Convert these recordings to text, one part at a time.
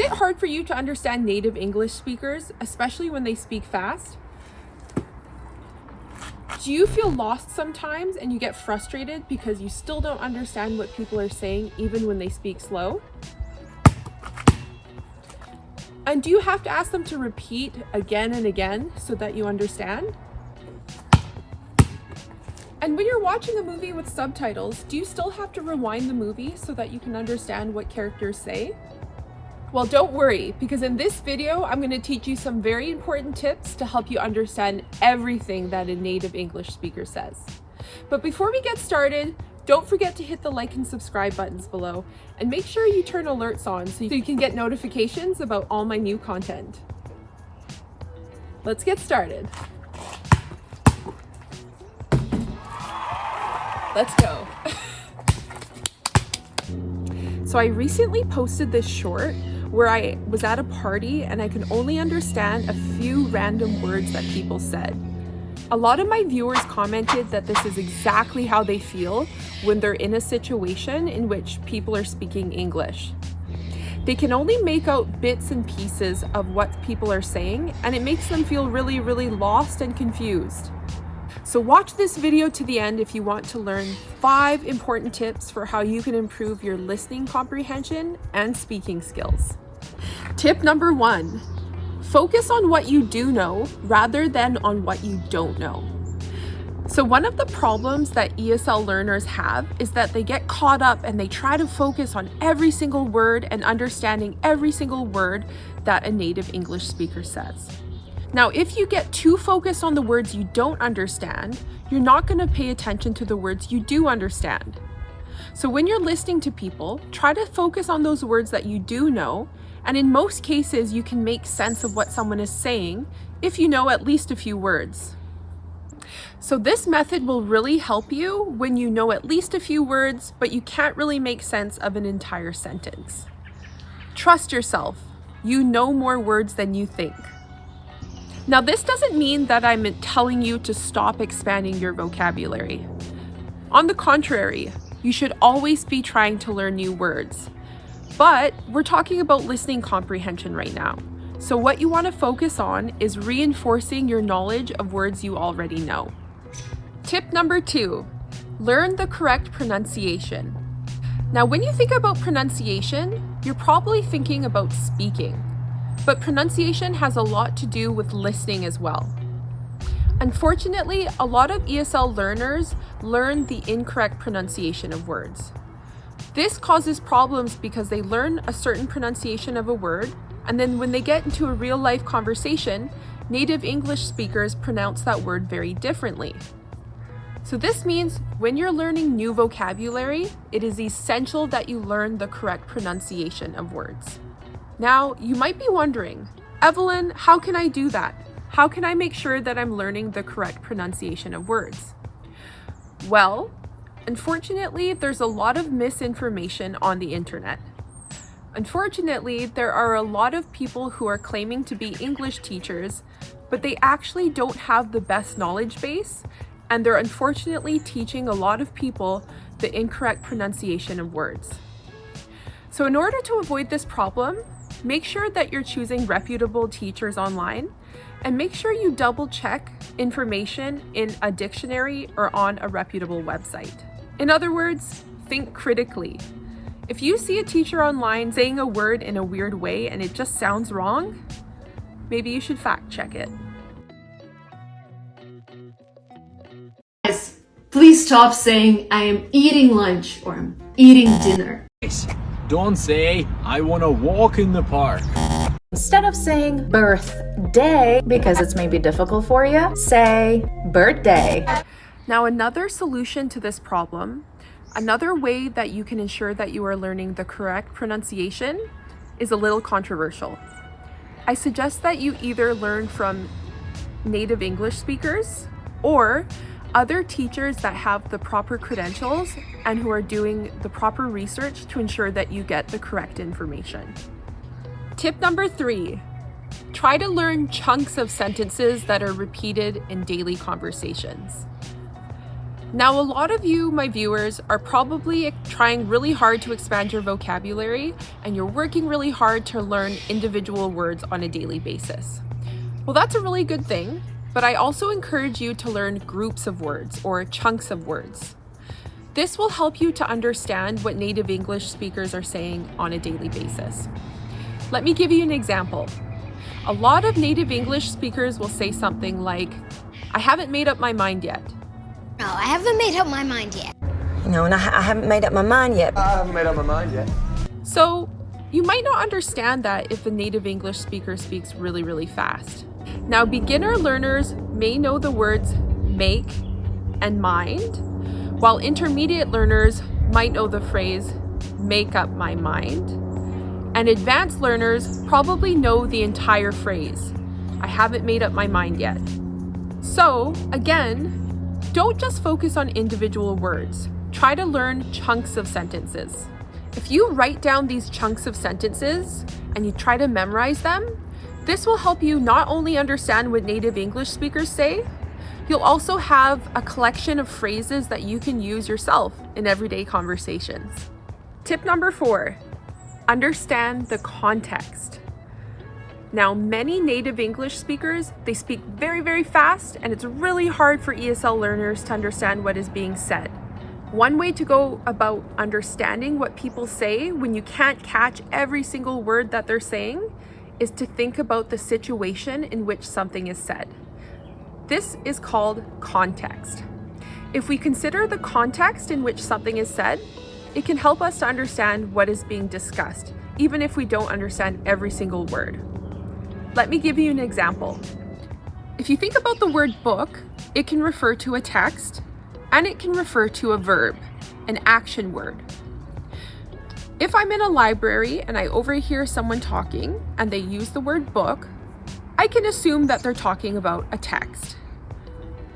it hard for you to understand native English speakers, especially when they speak fast? Do you feel lost sometimes and you get frustrated because you still don't understand what people are saying even when they speak slow? And do you have to ask them to repeat again and again so that you understand? And when you're watching a movie with subtitles, do you still have to rewind the movie so that you can understand what characters say? Well, don't worry, because in this video, I'm going to teach you some very important tips to help you understand everything that a native English speaker says. But before we get started, don't forget to hit the like and subscribe buttons below, and make sure you turn alerts on so you can get notifications about all my new content. Let's get started. Let's go. So I recently posted this short where I was at a party and I could only understand a few random words that people said. A lot of my viewers commented that this is exactly how they feel when they're in a situation in which people are speaking English. They can only make out bits and pieces of what people are saying, and it makes them feel really, really lost and confused. So watch this video to the end if you want to learn 5 important tips for how you can improve your listening comprehension and speaking skills. Tip number 1, focus on what you do know rather than on what you don't know. So one of the problems that ESL learners have is that they get caught up and they try to focus on every single word and understanding every single word that a native English speaker says. Now, if you get too focused on the words you don't understand, you're not going to pay attention to the words you do understand. So when you're listening to people, try to focus on those words that you do know, and in most cases, you can make sense of what someone is saying if you know at least a few words. So this method will really help you when you know at least a few words, but you can't really make sense of an entire sentence. Trust yourself. You know more words than you think. Now, this doesn't mean that I'm telling you to stop expanding your vocabulary. On the contrary, you should always be trying to learn new words. But we're talking about listening comprehension right now. So what you want to focus on is reinforcing your knowledge of words you already know. Tip number 2, learn the correct pronunciation. Now, when you think about pronunciation, you're probably thinking about speaking. But pronunciation has a lot to do with listening as well. Unfortunately, a lot of ESL learners learn the incorrect pronunciation of words. This causes problems because they learn a certain pronunciation of a word, and then when they get into a real-life conversation, native English speakers pronounce that word very differently. So this means when you're learning new vocabulary, it is essential that you learn the correct pronunciation of words. Now, you might be wondering, Evelyn, how can I do that? How can I make sure that I'm learning the correct pronunciation of words? Well, unfortunately, there's a lot of misinformation on the internet. Unfortunately, there are a lot of people who are claiming to be English teachers, but they actually don't have the best knowledge base, and they're unfortunately teaching a lot of people the incorrect pronunciation of words. So in order to avoid this problem, make sure that you're choosing reputable teachers online, and make sure you double check information in a dictionary or on a reputable website. In other words, think critically. If you see a teacher online saying a word in a weird way and it just sounds wrong, maybe you should fact check it. Guys, please stop saying I am eating lunch or I'm eating dinner. Don't say, I want to walk in the park. Instead of saying birthday, because it's maybe difficult for you, say birthday. Now, another solution to this problem, another way that you can ensure that you are learning the correct pronunciation is a little controversial. I suggest that you either learn from native English speakers or other teachers that have the proper credentials and who are doing the proper research to ensure that you get the correct information. Tip number 3, try to learn chunks of sentences that are repeated in daily conversations. Now, a lot of you, my viewers, are probably trying really hard to expand your vocabulary, and you're working really hard to learn individual words on a daily basis. Well, that's a really good thing, but I also encourage you to learn groups of words or chunks of words. This will help you to understand what native English speakers are saying on a daily basis. Let me give you an example. A lot of native English speakers will say something like, "I haven't made up my mind yet." No, I haven't made up my mind yet. No, and I haven't made up my mind yet. I haven't made up my mind yet. So you might not understand that if a native English speaker speaks really, really fast. Now, beginner learners may know the words make and mind, while intermediate learners might know the phrase make up my mind. And advanced learners probably know the entire phrase, "I haven't made up my mind yet." So again, don't just focus on individual words. Try to learn chunks of sentences. If you write down these chunks of sentences and you try to memorize them, this will help you not only understand what native English speakers say, you'll also have a collection of phrases that you can use yourself in everyday conversations. Tip number 4, understand the context. Now, many native English speakers, they speak very, very fast, and it's really hard for ESL learners to understand what is being said. One way to go about understanding what people say when you can't catch every single word that they're saying is to think about the situation in which something is said. This is called context. If we consider the context in which something is said, it can help us to understand what is being discussed, even if we don't understand every single word. Let me give you an example. If you think about the word book, it can refer to a text, and it can refer to a verb, an action word. If I'm in a library and I overhear someone talking and they use the word book, I can assume that they're talking about a text.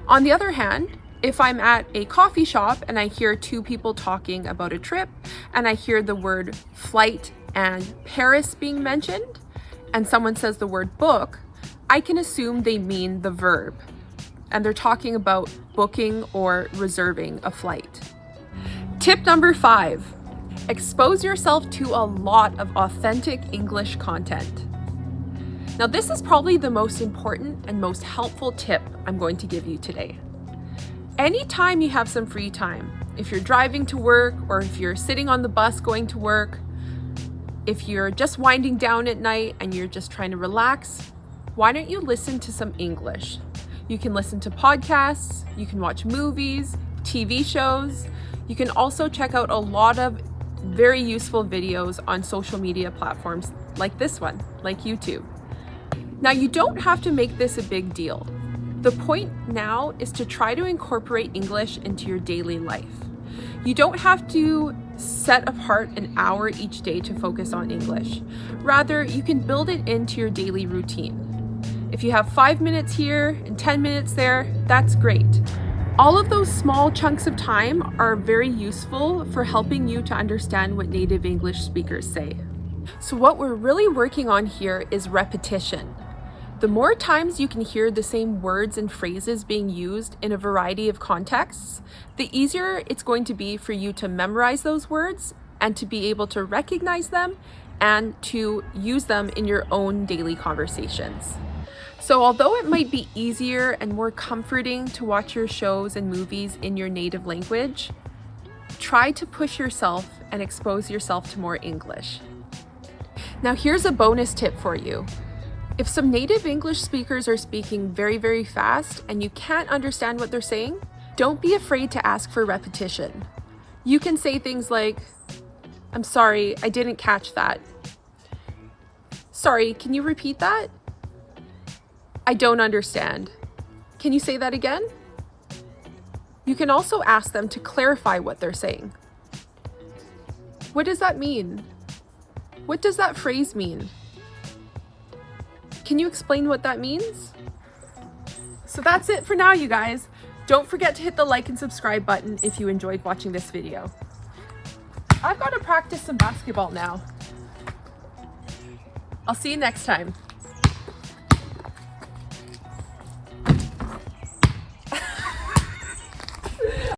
On the other hand, if I'm at a coffee shop and I hear two people talking about a trip and I hear the word flight and Paris being mentioned, and someone says the word book, I can assume they mean the verb, and they're talking about booking or reserving a flight. Tip number 5, expose yourself to a lot of authentic English content. Now, this is probably the most important and most helpful tip I'm going to give you today. Anytime you have some free time, if you're driving to work or if you're sitting on the bus going to work, if you're just winding down at night and you're just trying to relax, why don't you listen to some English? You can listen to podcasts, you can watch movies, TV shows. You can also check out a lot of very useful videos on social media platforms like this one, like YouTube. Now, you don't have to make this a big deal. The point now is to try to incorporate English into your daily life. You don't have to set apart an hour each day to focus on English. Rather, you can build it into your daily routine. If you have 5 minutes here and 10 minutes there, that's great. All of those small chunks of time are very useful for helping you to understand what native English speakers say. So what we're really working on here is repetition. The more times you can hear the same words and phrases being used in a variety of contexts, the easier it's going to be for you to memorize those words and to be able to recognize them and to use them in your own daily conversations. So although it might be easier and more comforting to watch your shows and movies in your native language, try to push yourself and expose yourself to more English. Now, here's a bonus tip for you. If some native English speakers are speaking very, very fast and you can't understand what they're saying, don't be afraid to ask for repetition. You can say things like, "I'm sorry, I didn't catch that." "Sorry, can you repeat that?" "I don't understand. Can you say that again?" You can also ask them to clarify what they're saying. "What does that mean? What does that phrase mean? Can you explain what that means?" So that's it for now, you guys. Don't forget to hit the like and subscribe button if you enjoyed watching this video. I've got to practice some basketball now. I'll see you next time.